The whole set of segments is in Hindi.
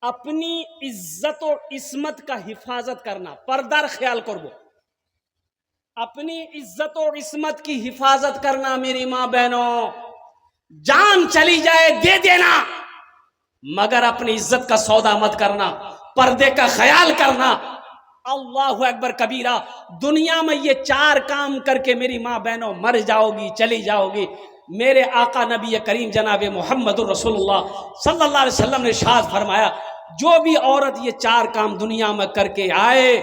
अपनी इज्जत और इस्मत का हिफाजत करना, पर्दार ख्याल करबो। अपनी इज्जत और इस्मत की हिफाजत करना मेरी माँ बहनों, जान चली जाए दे देना, मगर अपनी इज्जत का सौदा मत करना, पर्दे का ख्याल करना। अल्लाहु अकबर कबीरा। दुनिया में ये 4 काम करके मेरी माँ बहनों मर जाओगी, चली जाओगी। मेरे आका नबी करीम जनाब मोहम्मदुर रसूलुल्लाह सल्लल्लाहु अलैहि वसल्लम ने इरशाद फरमाया, जो भी औरत ये 4 काम दुनिया में करके आए,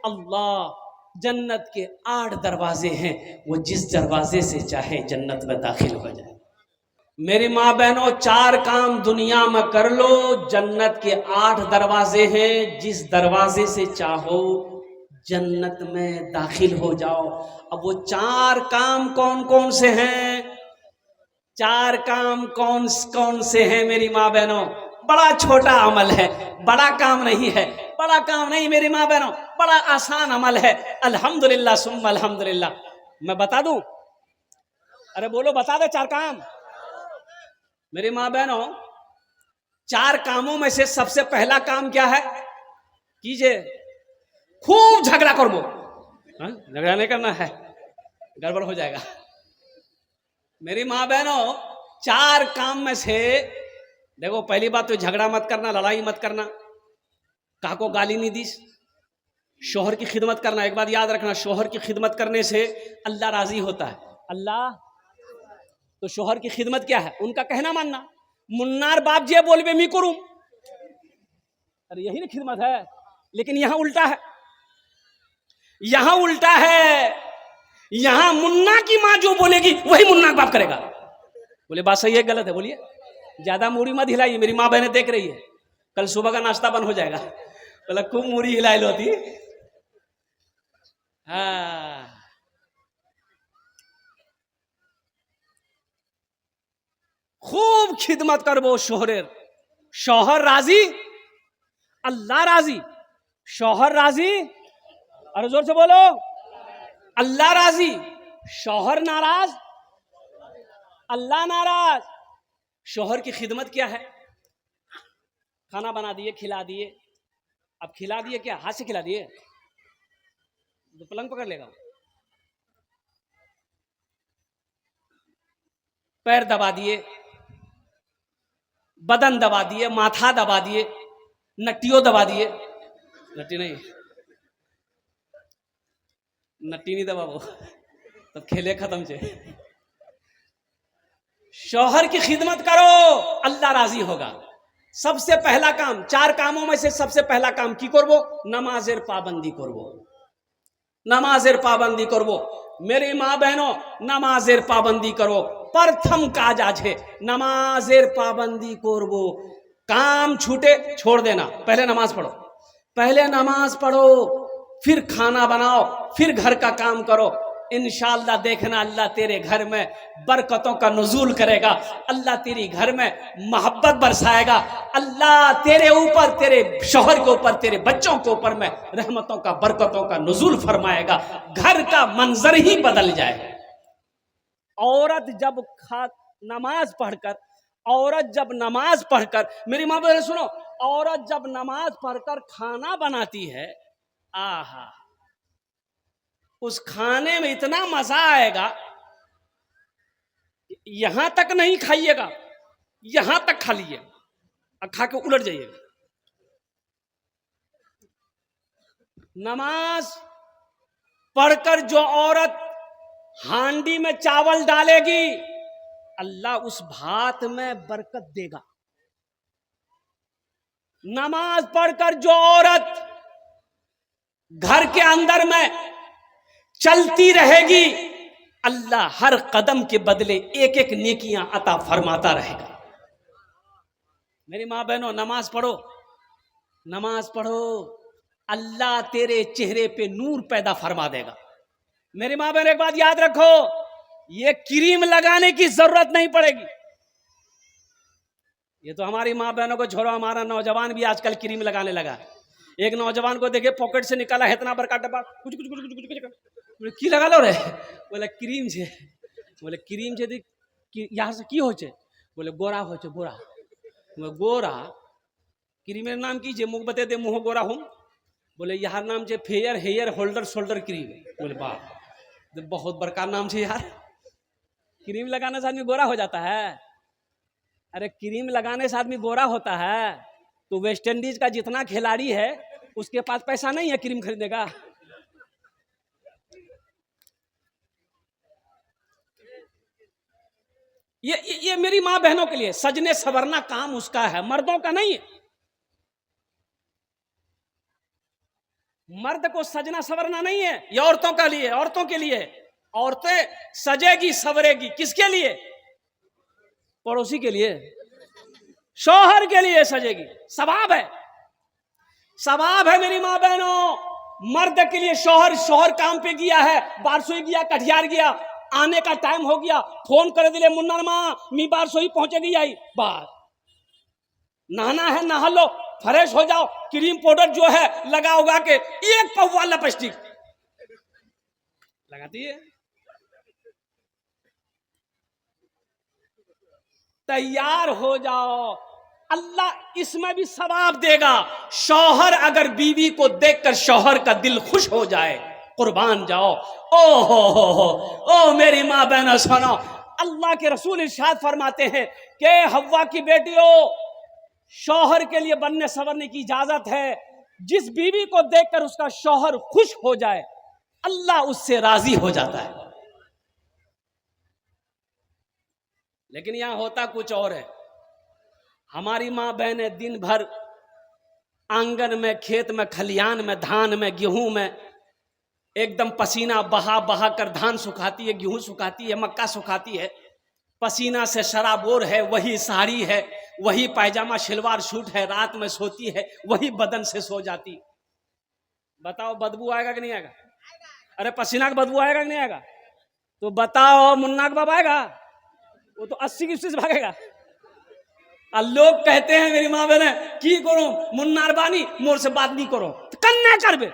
अल्लाह जन्नत के 8 दरवाजे हैं, वो जिस दरवाजे से चाहे जन्नत में दाखिल हो जाए। मेरी माँ बहनों, 4 काम दुनिया में कर लो, जन्नत के 8 दरवाजे हैं, जिस दरवाजे से चाहो जन्नत में दाखिल हो जाओ। अब वो 4 काम कौन कौन से हैं? 4 काम कौन कौन से हैं मेरी माँ बहनों? बड़ा छोटा अमल है, बड़ा काम नहीं है, बड़ा काम नहीं मेरी माँ बहनों, बड़ा आसान अमल है। अल्हम्दुलिल्लाह सुम्मा अल्हम्दुलिल्लाह। मैं बता दूं? अरे बोलो, बता दे 4 काम। मेरी माँ बहनों, 4 कामों में से सबसे पहला काम क्या है? कीजिए, खूब झगड़ा कर वो। झगड़ा नहीं करना है, गड़बड़ हो जाएगा। मेरी माँ बहनों, 4 काम में से देखो, पहली बात तो झगड़ा मत करना, लड़ाई मत करना, कहा को गाली नहीं दी, शोहर की खिदमत करना। एक बात याद रखना, शोहर की खिदमत करने से अल्लाह राजी होता है। अल्लाह तो शोहर की खिदमत क्या है? उनका कहना मानना। मुन्नार बाप जी बोलबे मी करूं, अरे यही ना खिदमत है। लेकिन यहां उल्टा है, यहां उल्टा है। यहां मुन्ना की मां जो बोलेगी वही मुन्ना बाप करेगा। बोले बात सही है गलत है? बोलिए, ज्यादा मूड़ी मत हिलाइए, मेरी माँ बहनें देख रही है, कल सुबह का नाश्ता बंद हो जाएगा। बोला खूब मूड़ी हिलाई लो थी। हाँ, खूब खिदमत करबो शोहरेर। शोहर राजी, अल्लाह राजी। शोहर राजी, अरे जोर से बोलो, अल्लाह राजी। शोहर नाराज, अल्लाह नाराज। शोहर की खिदमत क्या है? खाना बना दिए, खिला दिए। अब खिला दिए क्या? हाथ से खिला दिए तो पलंग पकड़ लेगा। पैर दबा दिए, बदन दबा दिए, माथा दबा दिए, नट्टियों दबा दिए। नट्टी नहीं, नट्टी नहीं दबाओ तब खेले खत्म से। शौहर की खिदमत करो, अल्लाह राजी होगा। सबसे पहला काम, 4 कामों में से सबसे पहला काम की करबो? नमाजेर पाबंदी करबो। नमाजेर पाबंदी करबो। मेरी माँ बहनों, नमाजेर पाबंदी करो। प्रथम काज आज है, नमाजेर पाबंदी करबो। काम छूटे छोड़ देना, पहले नमाज पढ़ो। पहले नमाज पढ़ो, फिर खाना बनाओ, फिर घर का काम करो। इंशाअल्लाह देखना, अल्लाह तेरे घर में बरकतों का नुज़ूल करेगा। अल्लाह तेरी घर में मोहब्बत बरसाएगा। अल्लाह तेरे ऊपर, तेरे शौहर के ऊपर, तेरे बच्चों के ऊपर में रहमतों का, बरकतों का नुज़ूल फरमाएगा। घर का मंजर ही बदल जाएगा। औरत जब नमाज पढ़कर, औरत जब नमाज पढ़कर, मेरी माँ बहन सुनो, औरत जब नमाज पढ़कर खाना बनाती है, आहा, उस खाने में इतना मजा आएगा, यहां तक नहीं खाइएगा, यहां तक खा लीजिए और खा के उलट जाइएगा। नमाज पढ़कर जो औरत हांडी में चावल डालेगी, अल्लाह उस भात में बरकत देगा। नमाज पढ़कर जो औरत घर के अंदर में चलती रहेगी, अल्लाह हर कदम के बदले एक एक नेकियां अता फरमाता रहेगा। मेरी माँ बहनों, नमाज पढ़ो, नमाज पढ़ो, अल्लाह तेरे चेहरे पे नूर पैदा फरमा देगा। मेरी माँ बहन, एक बात याद रखो, ये क्रीम लगाने की जरूरत नहीं पड़ेगी। ये तो हमारी माँ बहनों को छोड़ो, हमारा नौजवान भी आजकल क्रीम लगाने लगा। एक नौजवान को देखे पॉकेट से निकाला है इतना बड़का डब्बा, कुछ कुछ कुछ कुछ कुछ, बोले की लगा लो रे? बोले क्रीम छे। बोले क्रीम छे यहाँ से की हो छे? बोले गोरा हो छे। गोरा? बोले गोरा क्रीमेर नाम की जे मुख बते दे मुँह गोरा हूँ। बोले यार नाम छे fair hair holder shoulder cream. बोले बाप तो बहुत बड़का नाम छे यार, क्रीम लगाने से आदमी गोरा हो जाता है? अरे क्रीम लगाने से आदमी गोरा होता है तो वेस्ट इंडीज का जितना खिलाड़ी है उसके पास पैसा नहीं है क्रीम खरीदने का। ये मेरी माँ बहनों के लिए सजने सवरना काम उसका है, मर्दों का नहीं है। मर्द को सजना सवरना नहीं है, ये औरतों का लिए, औरतों के लिए। औरतें सजेगी सवरेगी किसके लिए? पड़ोसी के लिए, शौहर के लिए सजेगी। सवाब है, सवाब है मेरी माँ बहनों। मर्द के लिए शौहर काम पे गया है, बारसोई गया, कटिहार गया, आने का टाइम हो गया, फोन कर दिले मुन्ना माँ मी बारसोई पहुंचेगी आई बात। नहाना है नहा लो, फ्रेश हो जाओ, क्रीम पाउडर जो है लगा उगा के एक पौवा लिपस्टिक लगाती है, तैयार हो जाओ। अल्लाह इसमें भी सवाब देगा। शौहर अगर बीवी को देखकर शौहर का दिल खुश हो जाए, कुर्बान जाओ। ओ हो ओ मेरी माँ बहनों सुनो, अल्लाह के रसूल इरशाद फरमाते हैं कि हव्वा की बेटियों, शौहर के लिए बनने सवरने की इजाजत है। जिस बीवी को देखकर उसका शौहर खुश हो जाए, अल्लाह उससे राजी हो जाता है। लेकिन यहां होता कुछ और है। हमारी माँ बहनें दिन भर आंगन में, खेत में, खलियान में, धान में, गेहूं में एकदम पसीना बहा बहा कर धान सुखाती है, गेहूं सुखाती है, मक्का सुखाती है, पसीना से शराबोर है, वही साड़ी है, वही पायजामा शलवार सूट है, रात में सोती है, वही बदन से सो जाती। बताओ बदबू आएगा कि नहीं आएगा? अरे पसीना का बदबू आएगा कि नहीं आएगा? तो बताओ मुन्ना का बाप आएगा? वो तो 80 की से भागेगा। और लोग कहते हैं मेरी माँ बहने की करो मुन्नार बानी मोर से बात नहीं करो, तो कन्या करबे।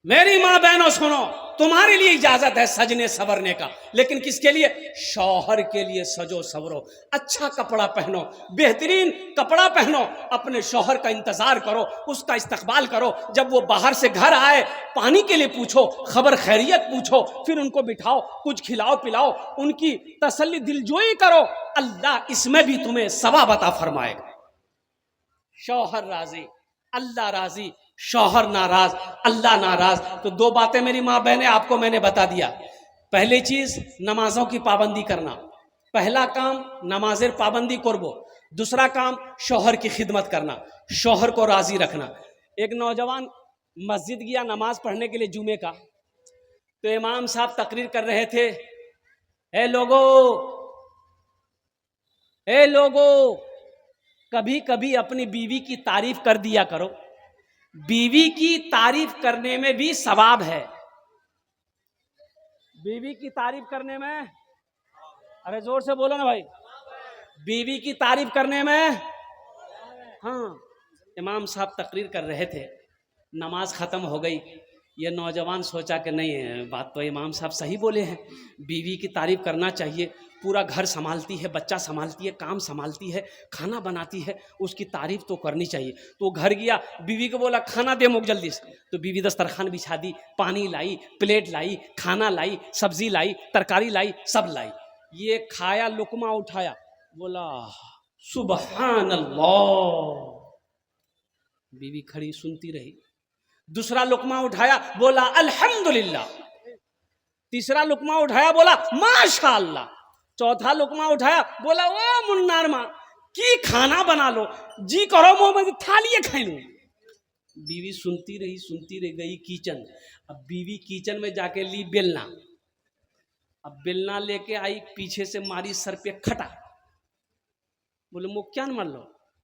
मेरी माँ बहनों सुनो, तुम्हारे लिए इजाजत है सजने सवरने का, लेकिन किसके लिए? शौहर के लिए सजो सवरो, अच्छा कपड़ा पहनो, बेहतरीन कपड़ा पहनो, अपने शौहर का इंतजार करो, उसका इस्तकबाल करो। जब वो बाहर से घर आए, पानी के लिए पूछो, खबर खैरियत पूछो, फिर उनको बिठाओ, कुछ खिलाओ पिलाओ, उनकी तसल्ली दिलजोई करो। अल्लाह इसमें भी तुम्हें सवाब अता फरमाएगा। शौहर राजी, अल्लाह राजी, शौहर नाराज, अल्लाह नाराज। तो दो बातें मेरी माँ बहनें आपको मैंने बता दिया। पहली चीज नमाजों की पाबंदी करना, पहला काम नमाजेर पाबंदी करबो। दूसरा काम शौहर की खिदमत करना, शौहर को राजी रखना। एक नौजवान मस्जिद गया नमाज पढ़ने के लिए जुमे का, तो इमाम साहब तकरीर कर रहे थे, ए लोगो कभी कभी अपनी बीवी की तारीफ कर दिया करो, बीवी की तारीफ करने में भी सवाब है। बीवी की तारीफ करने में, अरे जोर से बोलो ना भाई, बीवी की तारीफ करने में। हाँ, इमाम साहब तकरीर कर रहे थे, नमाज खत्म हो गई। ये नौजवान सोचा कि नहीं, बात तो इमाम साहब सही बोले हैं, बीवी की तारीफ करना चाहिए। पूरा घर संभालती है, बच्चा संभालती है, काम संभालती है, खाना बनाती है, उसकी तारीफ तो करनी चाहिए। तो घर गया, बीवी को बोला खाना दे मुझे जल्दी से। तो बीवी दस्तरखान बिछा दी, पानी लाई, प्लेट लाई, खाना लाई, सब्जी लाई, तरकारी लाई, सब लाई। ये खाया, लुकमा उठाया, बोला सुबहान अल्लाह। बीवी खड़ी सुनती रही। दूसरा लुकमा उठाया, बोला अल्हम्दुलिल्लाह। तीसरा लुकमा उठाया, बोला माशाअल्लाह। चौथा लुकमा उठाया, बोला ओ मुन्नार माँ की खाना बना लो, जी करो मुंह में थालिए खाई लू। बीवी सुनती रही गई किचन। अब बीवी किचन में जाके ली बेलना, अब बेलना लेके आई, पीछे से मारी सर पे खटा। बोले मुँह क्या न मार लो?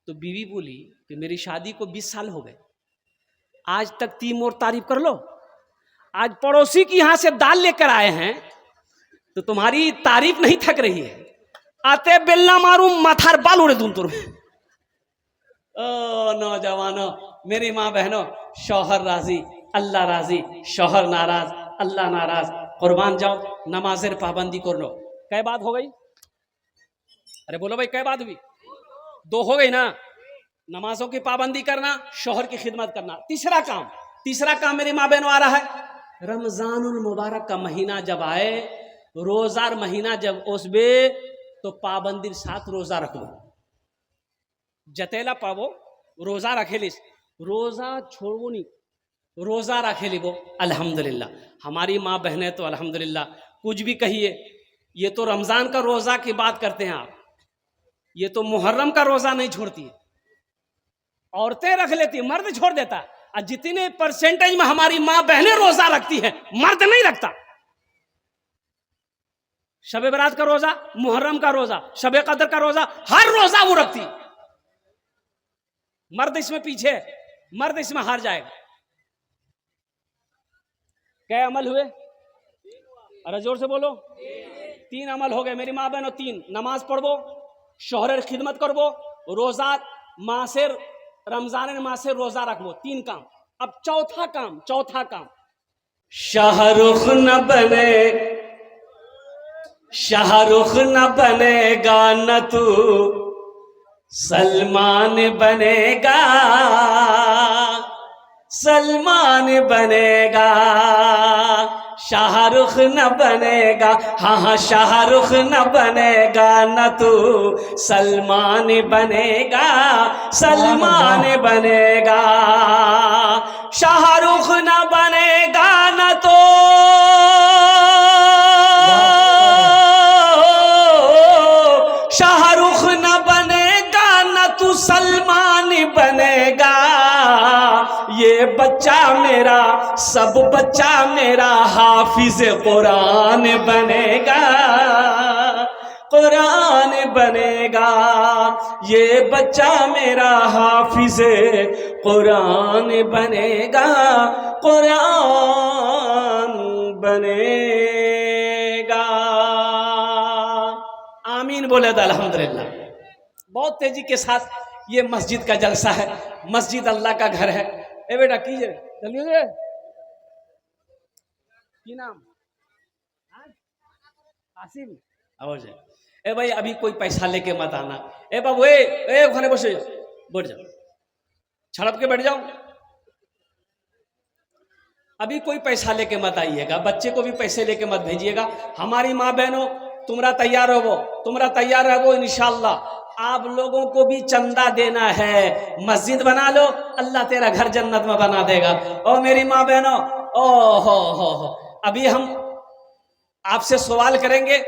तो बीवी बोली कि मेरी शादी को 20 साल हो गए, आज तक 3 और तारीफ कर लो। आज पड़ोसी की यहां से दाल लेकर आए हैं तो तुम्हारी तारीफ नहीं थक रही है, आते बेलना मारू माथार बाल उड़े दूं तुर। ओ नौजवानों, मेरी माँ बहनों, शौहर राजी, अल्लाह राजी, शौहर नाराज, अल्लाह नाराज। कुर्बान जाओ, नमाजेर पाबंदी कर लो। क्या बात हो गई? अरे बोलो भाई, क्या बात हुई? दो हो गई ना। नमाजों की पाबंदी करना, शोहर की खिदमत करना। तीसरा काम मेरी माँ बहनों आ रहा है, रमजानुल मुबारक का महीना जब आए, रोजार महीना जब ओसबे, तो पाबंदी साथ रोजा रखो। जतेला पावो रोजा रखेलिस, रोजा छोड़ो नहीं, रोजा रखेली वो। अल्हम्दुलिल्लाह हमारी माँ बहनें तो अल्हम्दुलिल्लाह, कुछ भी कहिए, ये तो रमजान का रोजा की बात करते हैं आप, ये तो मुहर्रम का रोजा नहीं छोड़ती है। औरतें रख लेती, मर्द छोड़ देता। और जितने परसेंटेज में हमारी माँ बहनें रोजा रखती हैं, मर्द नहीं रखता। शबे बरात का रोजा, मुहर्रम का रोजा, शबे कदर का रोजा, हर रोजा वो रखती। मर्द इसमें पीछे, मर्द इसमें हार जाएगा। क्या अमल हुए? अरे जोर से बोलो। 3 अमल हो गए मेरी माँ बहनों। 3, नमाज पढ़ो, शोहर खिदमत करबो, रोजा माँ से रमजान माँ से रोजा रखबो। 3 काम। अब चौथा काम, शाहरुख न बनेगा न तू सलमान बनेगा, शाहरुख न बनेगा, हाँ शाहरुख न बनेगा न तू सलमान बनेगा, शाहरुख न बनेगा न तो शाहरुख न बनेगा न तू सलमान बनेगा। ये बच्चा मेरा, सब बच्चा मेरा हाफिज कुरान बनेगा, ये बच्चा मेरा हाफिज कुरान बनेगा, आमीन बोले तो अल्हम्दुलिल्लाह। बहुत तेजी के साथ ये मस्जिद का जलसा है, मस्जिद अल्लाह का घर है। ए बेटा कीजिए, चलिए। की नाम? आसिम। आवाज है। ए भाई अभी कोई पैसा लेके मत आना। ए बाबू, ए खाने बसे बैठ जाओ, छड़प के बैठ जाओ। अभी कोई पैसा लेके मत आइएगा, बच्चे को भी पैसे लेके मत भेजिएगा। हमारी माँ बहनों, तुमरा तैयार रहो इंशाअल्लाह। आप लोगों को भी चंदा देना है, मस्जिद बना लो, अल्लाह तेरा घर जन्नत में बना देगा। ओ मेरी माँ बहनों, ओ हो अभी हम आपसे सवाल करेंगे,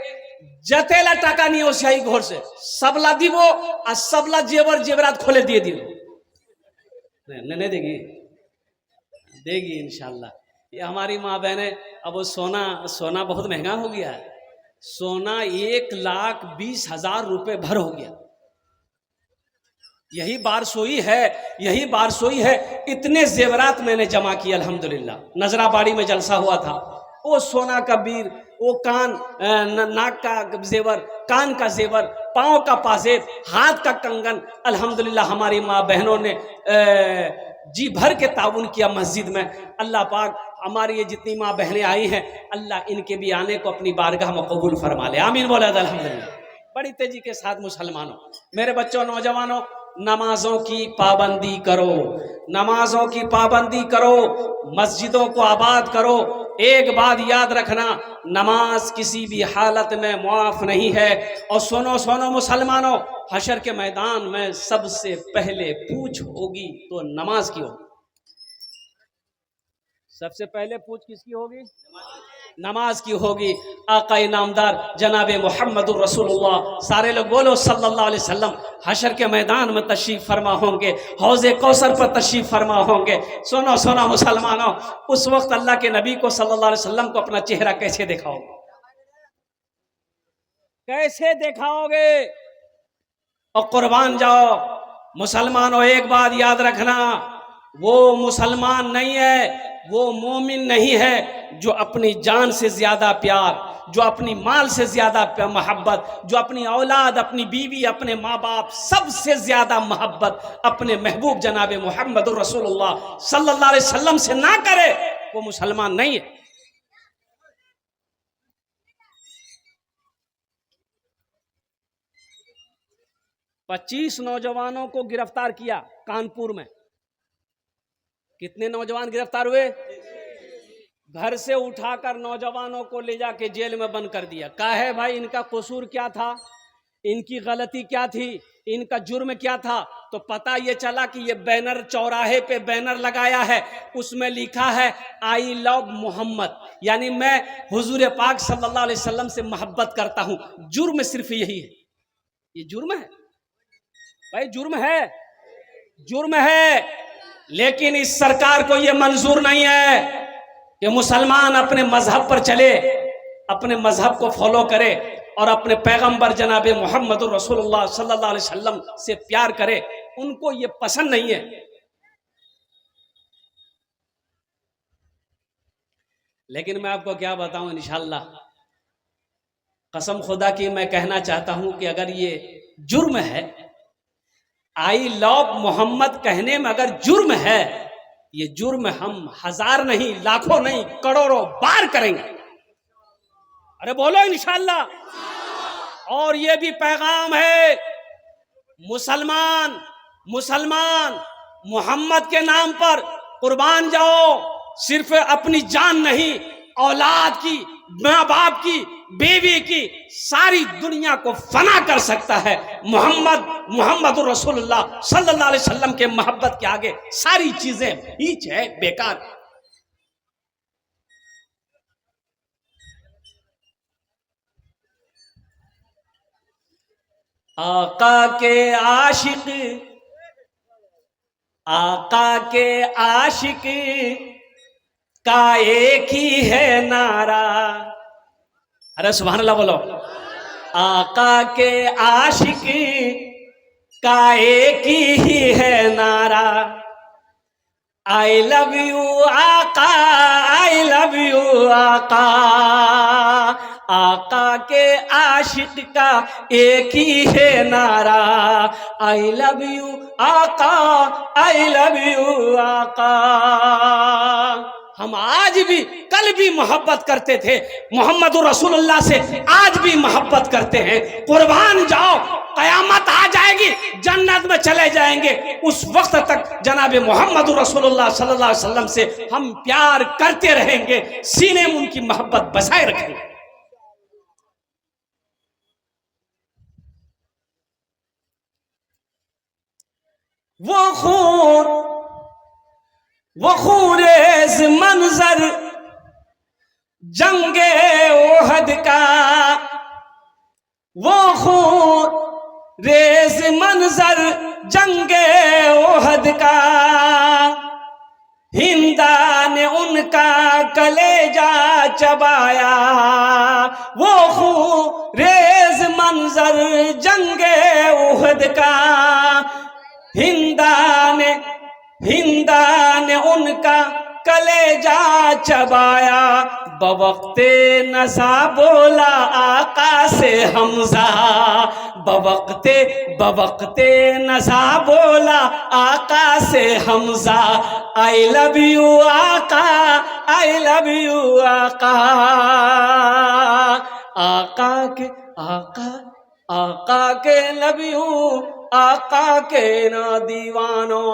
जतेला टाका नहीं हो शाही घोर से सबला दीवो और सबला जेवरात खोले दिए दियो। नहीं देगी इंशाल्लाह। ये हमारी माँ बहनें, अब वो सोना बहुत महंगा हो गया है। सोना 1,20,000 रुपए भर हो गया। यही बार सोई है। इतने जेवरात मैंने जमा किए अल्हम्दुलिल्लाह। नजराबाड़ी में जलसा हुआ था, वो सोना का बीर, वो नाक का जेवर, कान का जेवर, पाँव का पाजेब, हाथ का कंगन, अल्हम्दुलिल्लाह हमारी माँ बहनों ने जी भर के ताउन किया मस्जिद में। अल्लाह पाक हमारी ये जितनी माँ बहनें आई हैं, अल्लाह इनके भी आने को अपनी बारगाह में कबूल फरमा ले। आमीन बोला अल्हम्दुलिल्लाह। बड़ी तेजी के साथ मुसलमानों, मेरे बच्चों, नौजवानों, नमाजों की पाबंदी करो, मस्जिदों को आबाद करो। एक बात याद रखना, नमाज किसी भी हालत में मुआफ नहीं है। और सुनो मुसलमानों, हशर के मैदान में सबसे पहले पूछ होगी तो नमाज की होगी। सबसे पहले पूछ किसकी होगी? नमाज की होगी। आका इनामदार जनाबे मुहम्मदुर रसूलुल्लाह, सारे लोग बोलो सल्लल्लाहु अलैहि वसल्लम, हशर के मैदान में तशरीफ फरमा होंगे, हौज़े कौसर पर तशरीफ फरमा होंगे। सुनो मुसलमानों, उस वक्त अल्लाह के नबी को सल्लल्लाहु अलैहि वसल्लम को अपना चेहरा कैसे दिखाओगे? और कुर्बान जाओ मुसलमानों। एक बात याद रखना, वो मुसलमान नहीं है, वो मोमिन नहीं है जो अपनी जान से ज्यादा प्यार, जो अपनी माल से ज्यादा मोहब्बत, जो अपनी औलाद, अपनी बीवी, अपने माँ बाप, सबसे ज्यादा मोहब्बत अपने महबूब जनाबे मुहम्मद रसूलुल्लाह सल्लल्लाहु अलैहि वसल्लम से ना करे, वो मुसलमान नहीं है। 25 नौजवानों को गिरफ्तार किया कानपुर में। कितने नौजवान गिरफ्तार हुए? घर से उठाकर नौजवानों को ले जाके जेल में बंद कर दिया। कहा है भाई इनका कसूर क्या था, इनकी गलती क्या थी, इनका जुर्म क्या था? तो पता ये चला कि ये बैनर, चौराहे पे बैनर लगाया है, उसमें लिखा है आई लव मोहम्मद, यानी मैं हुजूर पाक सल्लल्लाहु अलैहि वसल्लम से मोहब्बत करता हूं। जुर्म सिर्फ यही है। ये जुर्म है भाई, जुर्म है, जुर्म है। लेकिन इस सरकार को ये मंजूर नहीं है कि मुसलमान अपने मजहब पर चले, अपने मजहब को फॉलो करे और अपने पैगंबर जनाब मोहम्मद रसूलुल्लाह सल्लल्लाहु अलैहि वसल्लम से प्यार करे। उनको ये पसंद नहीं है। लेकिन मैं आपको क्या बताऊं, इंशाअल्लाह कसम खुदा की मैं कहना चाहता हूं कि अगर ये जुर्म है, आई लव मोहम्मद कहने में अगर जुर्म है, ये जुर्म हम 1000 नहीं, लाखों नहीं, करोड़ों बार करेंगे। अरे बोलो इंशाअल्लाह। और ये भी पैगाम है, मुसलमान मोहम्मद के नाम पर कुर्बान जाओ। सिर्फ अपनी जान नहीं, औलाद की, माँ बाप की, बीवी की, सारी दुनिया को फना कर सकता है। मोहम्मद रसूलुल्लाह सल्लल्लाहु अलैहि वसल्लम के मोहब्बत के आगे सारी चीजें हीच है, बेकार। आका के आशिक का एक ही है नारा। अरे सुभान अल्लाह बोलो। आका के आशिक का एक ही है नारा, आई लव यू आका, आई लव यू आका। आका के आशिक का एक ही है नारा, आई लव यू आका, आई लव यू आका। हम आज भी, कल भी मोहब्बत करते थे मोहम्मद रसूलुल्लाह से, आज भी मोहब्बत करते हैं। कुर्बान जाओ, कयामत आ जाएगी, जन्नत में चले जाएंगे। उस वक्त तक जनाब मोहम्मद रसूलुल्लाह सल्लल्लाहु अलैहि वसल्लम से हम प्यार करते रहेंगे, सीने में उनकी मोहब्बत बसाए रखेंगे। वो खूरेज मंजर जंगे ओहद का, वो खूरेज मंजर जंगे ओहद का, हिंदा ने उनका कलेजा चबाया। वो खूरेज मंजर जंगे ओहद का, हिंदा ने उनका कलेजा चबाया। बवक्ते नज़ा बोला आका से हमजा, बवक्ते नज़ा बोला आका से हमजा। आई लव यू आका, आई लव यू आका। आका के लव यू, आका के ना दीवानो।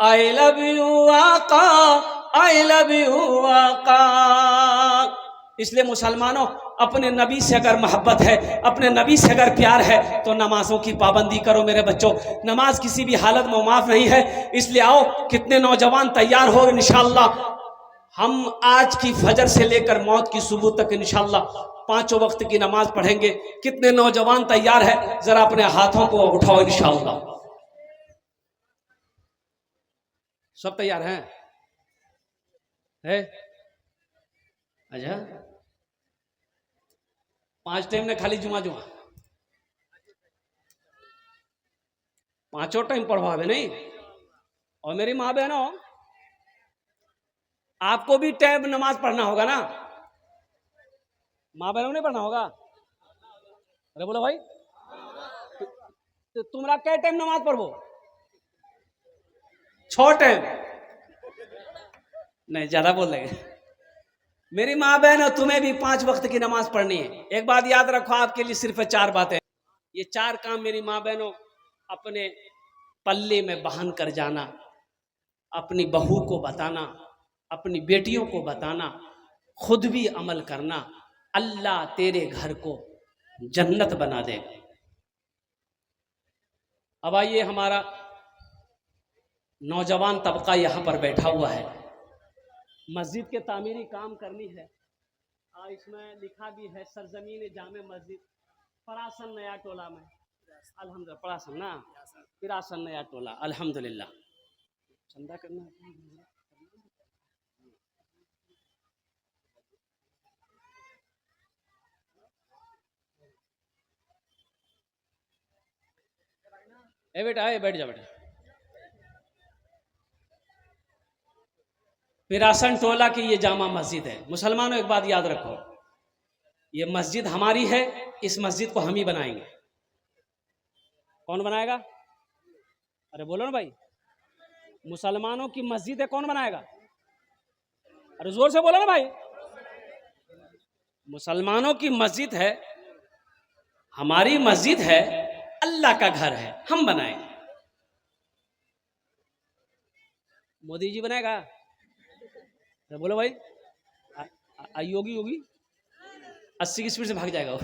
आई लव यू आका, आई लव यू आका। इसलिए मुसलमानों, अपने नबी से अगर मोहब्बत है, अपने नबी से अगर प्यार है, तो नमाजों की पाबंदी करो मेरे बच्चों। नमाज किसी भी हालत में माफ नहीं है। इसलिए आओ, कितने नौजवान तैयार हो, इंशाअल्लाह हम आज की फजर से लेकर मौत की सुबह तक इंशाअल्लाह 5 वक्त की नमाज पढ़ेंगे। कितने नौजवान तैयार है, जरा अपने हाथों को उठाओ इंशाअल्लाह। सब तैयार हैं? है? अच्छा, 5 टाइम ने खाली जुमा 5 टाइम पढ़वावे नहीं। और मेरी माँ बहनों, आपको भी टाइम नमाज पढ़ना होगा ना? माँ बहनों ने पढ़ना होगा? अरे बोलो भाई, तो तुम्हारा क्या टाइम नमाज पढ़ो? 6 टाइम नहीं, ज्यादा बोल देंगे। मेरी माँ बहन, तुम्हें भी 5 वक्त की नमाज पढ़नी है। एक बात याद रखो, आपके लिए सिर्फ 4 बातें। ये 4 काम मेरी माँ बहनों अपने पल्ले में बहन कर जाना, अपनी बहू को बताना, अपनी बेटियों को बताना, खुद भी अमल करना, अल्लाह तेरे घर को जन्नत बना देगा। अब आइए, हमारा नौजवान तबका यहाँ पर बैठा हुआ है, मस्जिद के तामीरी काम करनी है। इसमें लिखा भी है सरजमीन जामे मस्जिद परासन नया टोला में, अल्हम्दुलिल्लाह, परासन ना पिरासन नया टोला, अल्हम्दुलिल्लाह। चंदा करना बेटा, बैठ जा बेटा। पिरासन टोला की ये जामा मस्जिद है। मुसलमानों, एक बात याद रखो, ये मस्जिद हमारी है, इस मस्जिद को हम ही बनाएंगे। कौन बनाएगा? अरे बोलो ना भाई, मुसलमानों की मस्जिद है, कौन बनाएगा? अरे जोर से बोलो ना भाई। मुसलमानों की मस्जिद है, हमारी मस्जिद है, अल्लाह का घर है, हम बनाएंगे। मोदी जी बनाएगा? अरे बोलो भाई, योगी योगी 80 की स्पीड से भाग जाएगा वो।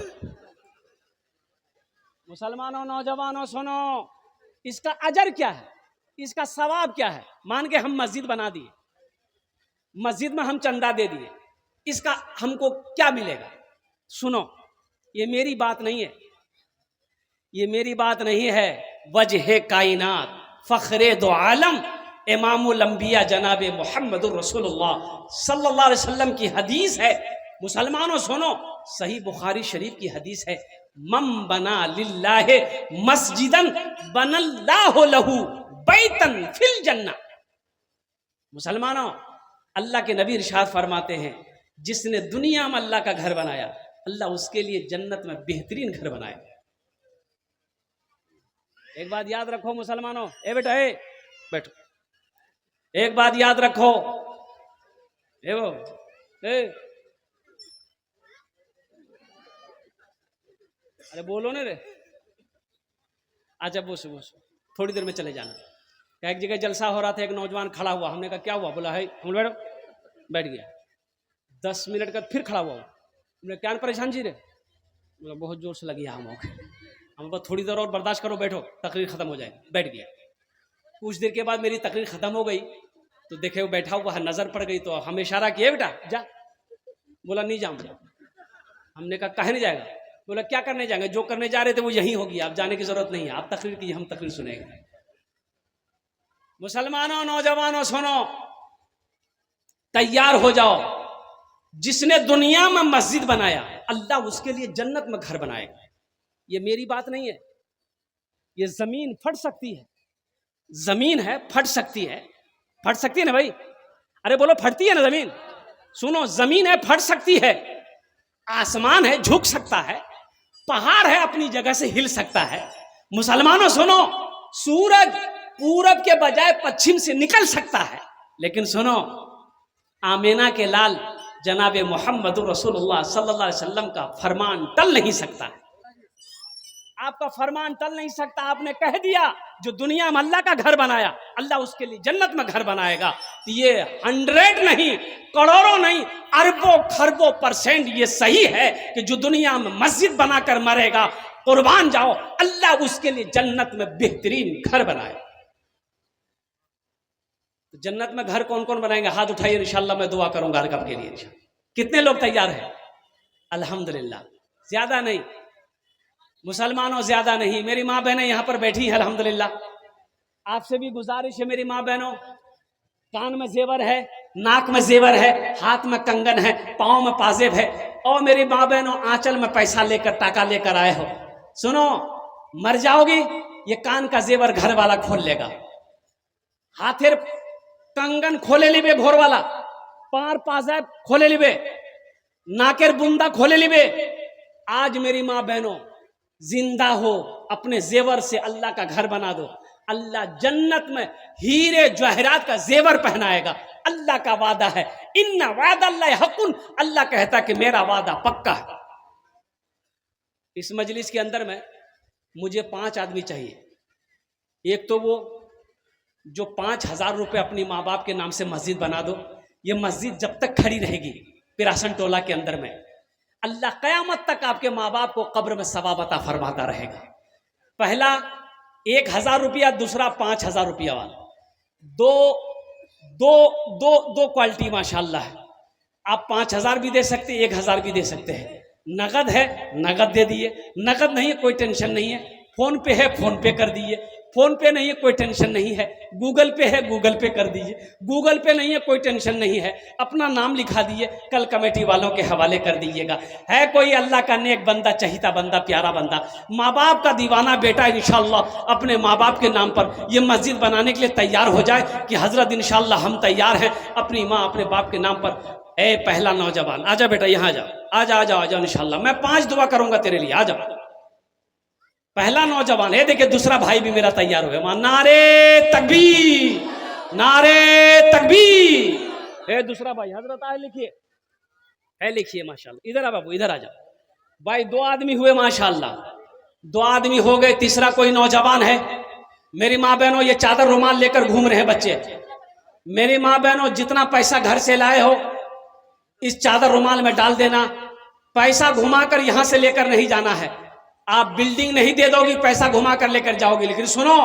मुसलमानों, नौजवानों सुनो, इसका अजर क्या है, इसका सवाब क्या है? मान के हम मस्जिद बना दिए, मस्जिद में हम चंदा दे दिए, इसका हमको क्या मिलेगा? सुनो, ये मेरी बात नहीं है, ये मेरी बात नहीं है। वजह कायनात फखरे दो आलम इमामुल अंबिया जनाब मुहम्मदुर रसूलुल्लाह सल्लल्लाहु अलैहि वसल्लम की हदीस है। मुसलमानों सुनो, सही बुखारी शरीफ की हदीस है, मम बना लिल्लाहि मस्जिदन बनल्लाहु लहू बैतन फिल जन्नह। मुसलमानों, अल्लाह के नबी इरशाद फरमाते हैं, जिसने दुनिया में अल्लाह का घर बनाया, अल्लाह उसके लिए जन्नत में बेहतरीन घर बनाएगा। एक बात याद रखो मुसलमानों, ए बेटा, ए बैठो, एक बात याद रखो, ए वो ए अरे बोलो ना रे। अच्छा बोसो बोसो, थोड़ी देर में चले जाना। एक जगह जलसा हो रहा था, एक नौजवान खड़ा हुआ, हमने कहा क्या हुआ? बोला है हम बैठो, बैठ गया। 10 मिनट का फिर खड़ा हुआ, हमने क्या परेशान जी रे? बोला बहुत जोर से लगी हम हमको थोड़ी देर और बर्दाश्त करो, बैठो, तकरीर खत्म हो जाए। बैठ गया। कुछ देर के बाद मेरी तकरीर खत्म हो गई, तो देखे वो बैठा हुआ है, नजर पड़ गई, तो हम इशारा किए, बेटा जा। बोला नहीं जाऊंगा। हमने कहा काहे नहीं जाएगा? बोला क्या करने जाएंगे, जो करने जा रहे थे वो यही होगी, आप जाने की जरूरत नहीं है, आप तकरीर कीजिए, हम तकरीर सुनेंगे। मुसलमानों, नौजवानों सुनो, तैयार हो जाओ। जिसने दुनिया में मस्जिद बनाया, अल्लाह उसके लिए जन्नत में घर बनाएगा। ये मेरी बात नहीं है, ये जमीन फट सकती है, जमीन है फट सकती है, फट सकती है ना भाई? अरे बोलो फटती है ना जमीन? सुनो, जमीन है फट सकती है, आसमान है झुक सकता है, पहाड़ है अपनी जगह से हिल सकता है। मुसलमानों सुनो, सूरज पूरब के बजाय पश्चिम से निकल सकता है, लेकिन सुनो, आमीना के लाल जनाब मुहम्मदुर रसूलुल्लाह सल्लल्लाहु अलैहि वसल्लम का फरमान टल नहीं सकता है। आपका फरमान टल नहीं सकता। आपने कह दिया, जो दुनिया में अल्लाह का घर बनाया, अल्लाह उसके लिए जन्नत में घर बनाएगा। तो ये 100 नहीं, करोड़ों नहीं, अरबों खरबों % ये सही है कि जो दुनिया में मस्जिद बनाकर मरेगा, कुर्बान जाओ, अल्लाह उसके लिए जन्नत में बेहतरीन घर बनाए। तो जन्नत में घर कौन कौन बनाएंगे? हाथ उठाइए, इंशाल्लाह मैं दुआ करूंगा हर के लिए। कितने लोग तैयार हैं? अल्हम्दुलिल्लाह, ज्यादा नहीं मुसलमानों, ज्यादा नहीं। मेरी माँ बहनें यहाँ पर बैठी है, अल्हम्दुलिल्लाह। आपसे भी गुजारिश है मेरी माँ बहनों, कान में जेवर है, नाक में जेवर है, हाथ में कंगन है, पाँव में पाजेब है, और मेरी माँ बहनों आंचल में पैसा लेकर, टाका लेकर आए हो, सुनो, मर जाओगी, ये कान का जेवर घर वाला खोल लेगा, हाथेर कंगन खोले लिबे भोर वाला, पार पाजेब खोले लिबे, नाकेर बुंदा खोले लिबे। आज मेरी माँ बहनों जिंदा हो, अपने जेवर से अल्लाह का घर बना दो। अल्लाह जन्नत में हीरे जवाहरात का जेवर पहनाएगा। अल्लाह का वादा है, इन्ना वादा अल्लाह हकुन, अल्लाह कहता कि मेरा वादा पक्का है। इस मजलिस के अंदर में मुझे 5 आदमी चाहिए, एक तो वो जो 5,000 रुपये अपनी माँ बाप के नाम से मस्जिद बना दो, ये मस्जिद जब तक खड़ी रहेगी पिरासन टोला के अंदर में, अल्लाह क़यामत तक आपके माँ बाप को कब्र में सवाब अता फरमाता रहेगा। पहला 1,000 रुपया, दूसरा 5,000 रुपया वाला, दो दो दो दो क्वालिटी माशाल्लाह है। आप 5,000 भी दे सकते हैं, 1,000 भी दे सकते हैं। नगद है नगद दे दिए, नगद नहीं है कोई टेंशन नहीं है, फोन पे है फोन पे कर दीजिए, फोन पे नहीं है कोई टेंशन नहीं है, गूगल पे है गूगल पे कर दीजिए, गूगल पे नहीं है कोई टेंशन नहीं है, अपना नाम लिखा दीजिए, कल कमेटी वालों के हवाले कर दीजिएगा। है कोई अल्लाह का नेक बंदा, चहीता बंदा, प्यारा बंदा, माँ बाप का दीवाना बेटा इंशाअल्लाह अपने माँ बाप के नाम पर ये मस्जिद बनाने के लिए तैयार हो जाए कि हजरत इंशाअल्लाह हम तैयार हैं अपनी माँ अपने बाप के नाम पर। ए पहला नौजवान आजा बेटा, यहाँ आ जाओ, आजा आजा आजा इंशाअल्लाह, मैं 5 दुआ करूंगा तेरे लिए, आ जाओ। पहला नौजवान है, देखिए दूसरा भाई भी मेरा तैयार हुआ, नारे तकबीर नारे तकबीर। ए दूसरा भाई हजरत आए लिखिए, है लिखिए माशाल्लाह, इधर आ बाबू, इधर आ जाओ भाई। 2 आदमी हुए माशाल्लाह, 2 आदमी हो गए, तीसरा कोई नौजवान है। मेरी माँ बहनों ये चादर रुमाल लेकर घूम रहे हैं बच्चे। मेरी माँ बहनों जितना पैसा घर से लाए हो इस चादर रुमाल में डाल देना, पैसा घुमाकर यहां से लेकर नहीं जाना है। आप बिल्डिंग नहीं दे दोगी, पैसा घुमा कर लेकर जाओगी, लेकिन सुनो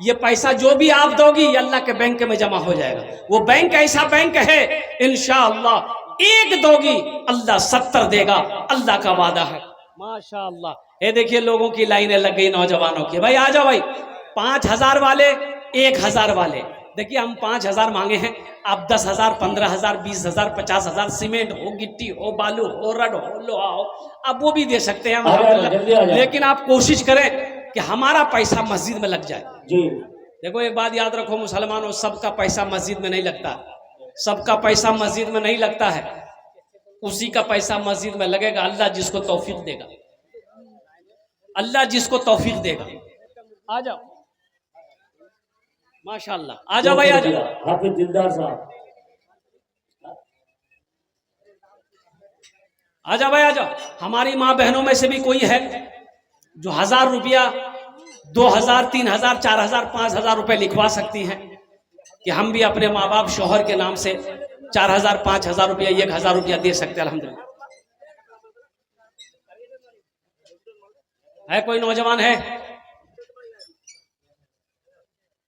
ये पैसा जो भी आप दोगी ये अल्लाह के बैंक में जमा हो जाएगा। वो बैंक ऐसा बैंक है इंशाअल्लाह, 1 दोगी अल्लाह 70 देगा, अल्लाह का वादा है माशाअल्लाह। ये देखिए लोगों की लाइनें लग गई नौजवानों की, भाई आ जाओ भाई, 5,000 वाले 1,000 वाले। देखिए हम 5,000 मांगे हैं, आप 10,000 15,000 20,000 50,000 सीमेंट हो, गिट्टी हो, बालू हो, रड हो, लोहा हो, आप वो भी दे सकते हैं अल्हम्दुलिल्लाह, लेकिन आप कोशिश करें कि हमारा पैसा मस्जिद में लग जाए जी। देखो एक बात याद रखो मुसलमानों, सबका पैसा मस्जिद में नहीं लगता, सबका पैसा मस्जिद में नहीं लगता है, उसी का पैसा मस्जिद में लगेगा अल्लाह जिसको तौफीक देगा, अल्लाह जिसको तौफीक देगा। आ जाओ माशाल्लाह, आ जाओ भाई, आ जाओ। हाफिज दिलदार साहब आ जाओ भाई, आ जाओ। हमारी माँ बहनों में से भी कोई है जो 1,000 रुपया 2,000 3,000 4,000 5,000 रुपए लिखवा सकती हैं कि हम भी अपने माँ बाप शौहर के नाम से 4,000 5,000 रुपया 1,000 रुपया दे सकते हैं अल्हम्दुलिल्लाह। है कोई नौजवान है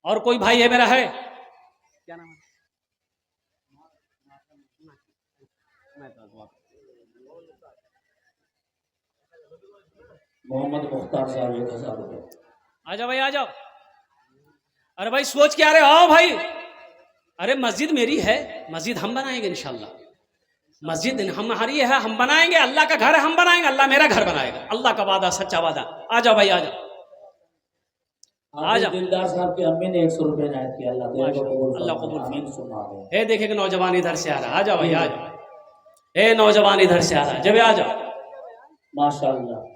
और कोई भाई है मेरा, है क्या नाम है? मोहम्मद मुख्तार साहब 1,000 रुपये। आ जाओ भाई, आ जाओ। अरे भाई सोच के आ रहे हो? आओ भाई। अरे मस्जिद मेरी है, मस्जिद हम बनाएंगे इंशाल्लाह, मस्जिद हमारी है, हम बनाएंगे, अल्लाह का घर है, हम बनाएंगे, अल्लाह मेरा घर बनाएगा, अल्लाह का वादा सच्चा वादा। आ जाओ भाई, आ जाओ, आ जाओ। दिलदार साहब की अम्मी ने 100 रुपये नायत किया, अल्लाह कबूल। हे देखेगा नौजवान इधर से आ रहा, आ जाओ भाई, आ जाओ। हे नौजवान इधर से आ रहा, जब आ जाओ माशाल्लाह।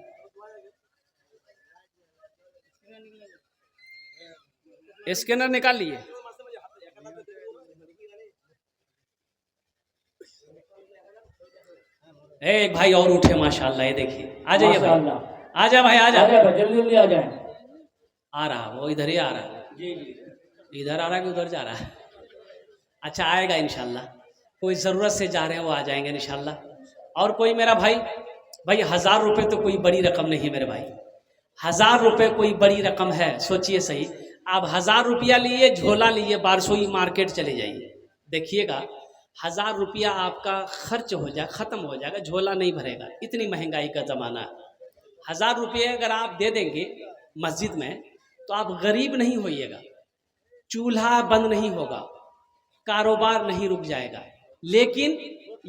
स्कैनर निकाल लिए। एक भाई और उठे माशाल्लाह, ये देखिए, आ जाइए भाई, आ जा भाई, आ जा, जल्दी जल्दी आ जाए। आ रहा वो, इधर ही आ रहा है, इधर आ रहा है कि उधर जा रहा है? अच्छा आएगा इंशाल्लाह, कोई ज़रूरत से जा रहे हैं वो आ जाएंगे इंशाल्लाह। और कोई मेरा भाई, भाई 1,000 रुपये तो कोई बड़ी रकम नहीं है मेरे भाई, 1,000 रुपये कोई बड़ी रकम है? सोचिए सही, आप 1,000 रुपया लिए, झोला लिए, बारसोई मार्केट चले जाइए, देखिएगा 1,000 रुपया आपका खर्च हो जाए, ख़त्म हो जाएगा, झोला नहीं भरेगा, इतनी महंगाई का ज़माना है। 1,000 रुपये अगर आप दे देंगे मस्जिद में तो आप गरीब नहीं होइएगा, चूल्हा बंद नहीं होगा, कारोबार नहीं रुक जाएगा, लेकिन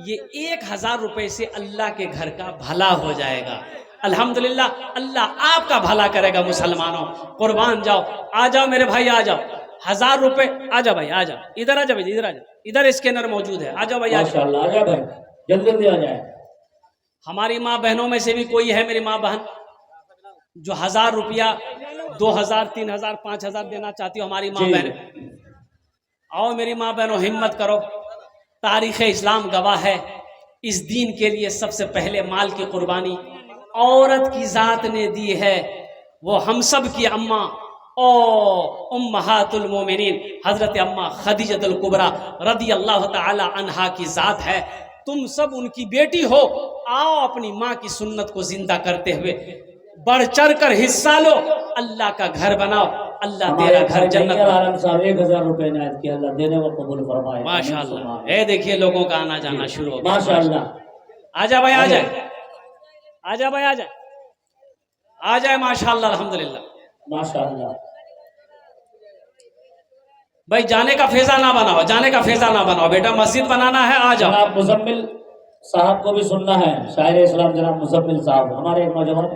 ये 1,000 रुपये से अल्लाह के घर का भला हो जाएगा। अल्हम्दुलिल्लाह, अल्लाह आपका भला करेगा मुसलमानों, कुर्बान जाओ। आ जाओ मेरे भाई, आ जाओ, 1,000 रुपये। आ जाओ भाई, आ जाओ, इधर आ जाओ भाई, इधर आ जाओ, इधर स्कैनर मौजूद है, आ जाओ भाई, आ जाओ, आ जाओ भाई, जल्दी जल्दी आ जाए। हमारी माँ बहनों में से भी कोई है मेरी माँ बहन जो 1,000 रुपया 2,000 3,000 5,000 देना चाहती हो? हमारी माँ बहन आओ, मेरी माँ बहनों हिम्मत करो, तारीख़ इस्लाम गवाह है, इस दीन के लिए सबसे पहले माल की कुर्बानी औरत की ज़ात ने दी है। वो हम सब की अम्मा ओ उम्महातुल मोमिनीन हजरत अम्मा खदीजतुल कुबरा रदी अल्लाह ताला अन्हा की जात है, तुम सब उनकी बेटी हो, आओ अपनी माँ की सुन्नत को जिंदा करते हुए बढ़ चढ़ कर हिस्सा लो, अल्लाह का घर बनाओ, अल्लाह तेरा घर जन्नत में। आलम साहब 1000 रुपए इनायत किया, अल्लाह देने को कबूल फरमाए। माशाअल्लाह, ये देखिए लोगों का आना जाना शुरू हो गया। माशाअल्लाह। आजा भाई, आ जाए, आजा भाई, आ जाए, आ जाए। माशाअल्लाह, अल्हम्दुलिल्लाह, माशाअल्लाह। भाई जाने का फेजा ना बनाओ, जाने का फेजा ना बनाओ बेटा, मस्जिद बनाना है, आ जाओ। जनाब मुजम्मिल साहब को भी सुनना है, शायर इस्लाम जनाब मुजम्मिल साहब, हमारे एक नौजवान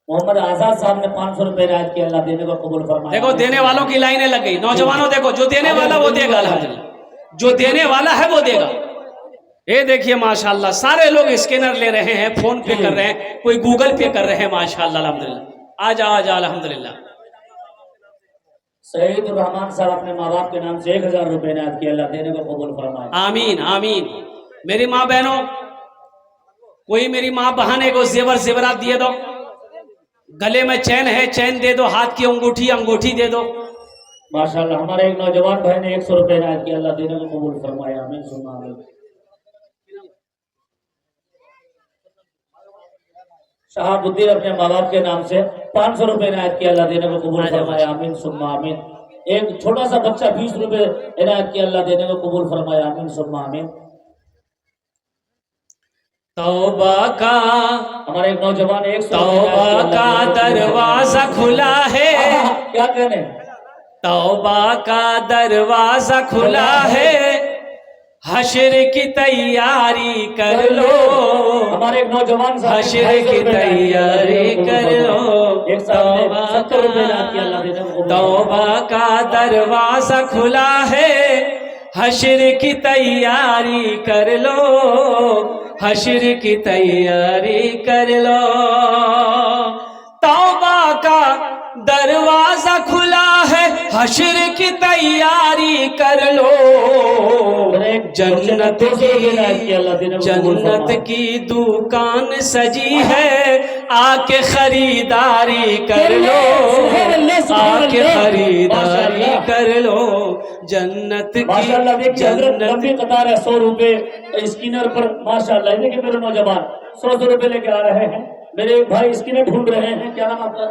मोहम्मद आजाद साहब ने 500 रुपए इनायत किया, अल्लाह देने को कबूल फरमाए। देखो देने वालों की लाइनें लग गई। नौजवानों देखो, जो देने वाला वो देगा, अल्हम्दुलिल्लाह, जो देने वाला है वो देगा। ये देखिए माशाअल्लाह, सारे लोग स्कैनर ले रहे हैं, फोन पे कर रहे हैं, कोई गूगल पे कर रहे हैं। माशाअल्लाह, अल्हम्दुलिल्लाह, आ जा, अल्हम्दुलिल्लाह। सईदुर रहमान साहब अपने माँ बाप के नाम से 1000 रुपए इनायत किया, अल्लाह देने को कबूल फरमाए। आमीन आमीन। मेरी माँ बहनों, कोई मेरी माँ बहन को जेवर जेवरात दिए दो, गले में चैन है चैन दे दो, हाथ की अंगूठी अंगूठी दे दो। माशाअल्लाह। हमारे एक नौजवान भाई ने 100 रुपए इनायत किया, अल्लाह देने को कबूल फरमाए। आमीन सुम्मा आमीन। शहाबुद्दीन अपने माँ बाप के नाम से 500 रुपए इनायत किया, अल्लाह देने को कबूल फरमाए। आमीन सुम्मा आमीन। एक छोटा सा बच्चा 20 रुपए इनायत किया, अल्लाह देने को कबूल फरमाए। आमीन सुम्मा आमीन। तौबा का, हमारे एक नौजवान 100 तौबा का दरवाजा खुला है, क्या कहने, तौबा का दरवाजा खुला है, हश्र की तैयारी कर लो, हमारे एक नौजवान हश्र की तैयारी कर लो। तौबा का दरवाजा खुला है, हश्र की तैयारी कर लो, हश्र की तैयारी कर लो। तौबा का दरवाजा खुला है, हश्र की तैयारी कर लो। जन्नत की दुकान सजी है, आके खरीदारी कर लो, आके खरीदारी कर लो। जन्नत की जन्नत कतार है 100 रुपए स्किनर पर। माशाअल्लाह। देखिए मेरे नौजवान 100 रुपए लेके आ रहे हैं, मेरे एक भाई स्किनर ढूंढ रहे हैं। क्या नाम आपका?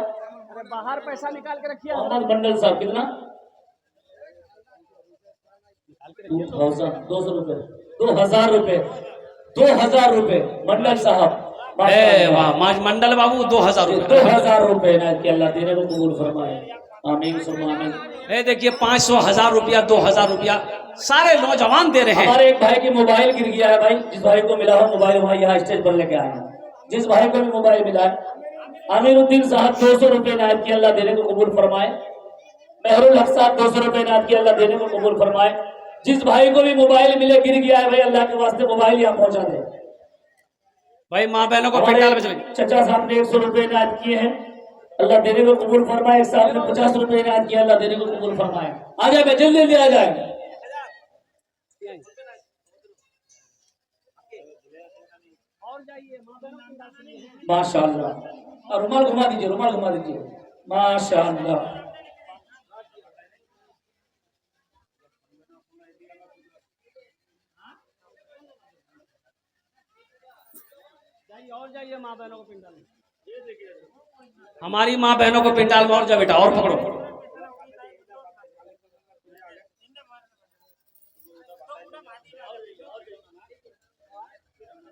बाहर पैसा निकाल के रखिए। मोहम्मद मंडल साहब। कितना? 200 रुपए, 2000 रुपए, 2000 रुपए मंडल साहब। वाह मंडल बाबू, 2000 रुपए, 2000 रुपए ना कि अल्लाह देने को कबूल फरमाए। आमीन सुम्मा आमीन। देखिए 500, 1000 रुपया, 2000 रुपया सारे नौजवान दे रहे हैं। हमारे एक भाई की मोबाइल गिर गया है भाई, जिस भाई को मिला हो मोबाइल वहाँ यहाँ स्टेज पर लेके आए हैं। जिस भाई को भी मोबाइल मिला है, आमिरुद्दीन साहब 200 रुपए इनायत किया, अल्लाह देने को कबूल फरमाए। मेहरुल हक साहब 200 रुपए इनायत किया, अल्लाह देने को कबूल फरमाए। जिस भाई को भी मोबाइल मिले गिर गया है भाई, अल्लाह के वास्ते मोबाइल यहाँ पहुंचा दे भाई। माँ बहनों को पंडाल में चले। चचा साहब ने 100 रुपए इनायत किए हैं, अल्लाह देने को कबूल फरमाए। एक साहब ने 50 रुपए इनायत किया, अल्लाह देने को कबूल फरमाए। आ जाए भाई, जल्दी जल्दी आ जाए। माशाअल्लाह। और रुमाल घुमा दीजिए, रुमाल घुमा दीजिए। माशाअल्लाह। और जाइए माँ बहनों को पिंडाल में। हमारी माँ बहनों को पिंडाल में और जा बेटा, और पकड़ो।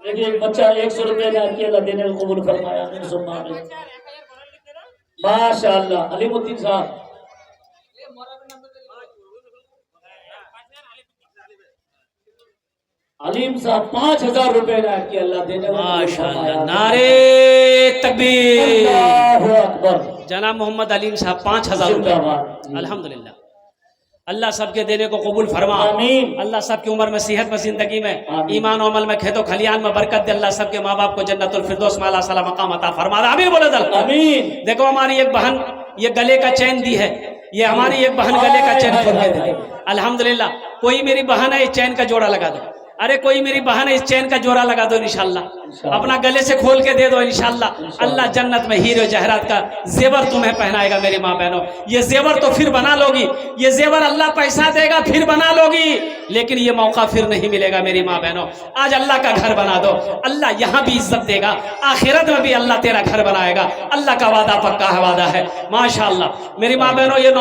देखिए एक बच्चा 100 रुपए इनायत किया, अल्लाह देने को कबूल फरमाया। आमीन सुम्मा आमीन। माशाअल्लाह। अलीमुद्दीन साहब, अलीम साहब 5000 रुपए इनायत किया, अल्लाह देने को माशाअल्लाह। नारे तकबीर, अल्लाहु अकबर। जनाब मोहम्मद अलीम साहब 5000 रुपए, अल्हम्दुलिल्लाह। अल्लाह सबके देने को कबूल फरमा। अल्लाह सबकी उम्र में, सेहत में, जिंदगी में, ईमान और अमल में, खेतों खलियान में बरकत दे। अल्लाह सबके माँ बाप को जन्नतुल फिरदौस में आला साला मकाम अता फरमा। आमीन बोले दल। देखो हमारी एक बहन ये गले का चैन दी है, ये हमारी एक बहन गले का चैन खोल के दी। अल्हम्दुलिल्लाह। कोई मेरी बहन है, चैन का जोड़ा लगा दो। अरे कोई मेरी बहन है, इस चेन का जोड़ा लगा दो इंशाल्लाह, अपना गले से खोल के दे दो इंशाल्लाह। अल्लाह जन्नत में हीरे जहरात का जेवर तुम्हें पहनाएगा मेरी माँ बहनों। ये जेवर तो फिर बना लोगी, ये जेवर अल्लाह पैसा देगा फिर बना लोगी, लेकिन ये मौका फिर नहीं मिलेगा मेरी माँ बहनों। आज अल्लाह का घर बना दो, अल्लाह यहाँ भी इज्जत देगा, आखिरत में भी अल्लाह तेरा घर बनाएगा। अल्लाह का वादा पक्का है, वादा है। माशाअल्लाह मेरी माँ बहनों, ये